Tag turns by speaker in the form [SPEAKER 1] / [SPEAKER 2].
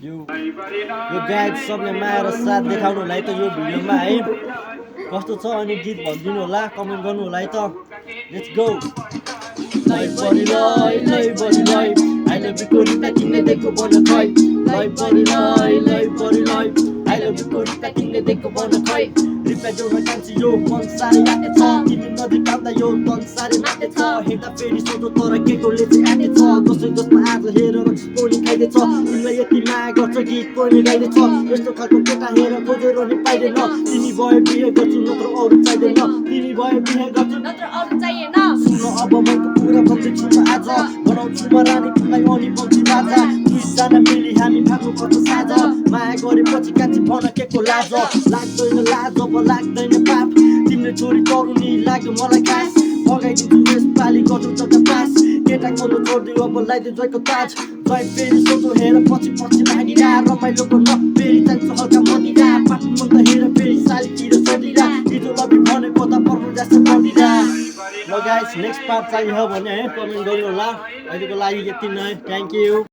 [SPEAKER 1] यो गायक सबले माया र साथ देखाउनु होला है त यो भिडियोमा है कस्तो छ अनि गीत भनिदिनु होला कमेन्ट गर्नु होला है त लेट्स गो लै परि लै I love you Corita tingle देखो बन खै लै परि लै I love you Corita tingle देखो बन खै रिप्लाई जोड्न कान्छी यो मन साह्रै आँटे छ तिमी नजिकाउँदा यो तन साह्रै माटे छ हेर्दा फेरि सोधो तर केकोले चाहिँ आँटे छ जसै जसमा आज हेरेर पोली खाइदिएछ तिमीलाई यति माया गर्छ गीत पनि गाइदिएछ यस्तो खालको केटा हेरेर खोजेर नि पाइँदैन तिमी भए बिहे गर्छु नत्र अरू चाहिँदैन तिमी भए बिहे गर्छु
[SPEAKER 2] नत्र अरू चाहिएन
[SPEAKER 1] सुन अब मैले कुरा भन्दैछु म आज बनाउँछु म रानी तिमीलाई अनि बन्छु राजा दुईजना मिली हामी भाग्नुपर्छ साझ माया गरेपछि कान्छी भन के को लाज लाग्दैन लाज अब लाग्दैन पाप तिमीले छोरी तरुनी लाग्यो मलाई खास लगाइदिन्छु यसपालि गर्छु जग्गा पास केटा कोलो छोडिदियो अब लगाइदियो जयको ताज जय फेरि सोधो हेर पछि पछि लागिरा रमाइलोको न फेरि जान्छ हल्का मदिरा पापी मन त हेर फेरि सालीतिर सोधिरा हिजो लबी भनेको त पर्नु जस्तो मदिरा ल गाइस नेक्स्ट पार्ट चाहियो भने है कमेन्ट गर्नु होला अहिलेको लागि यति नै थ्याङ्क यू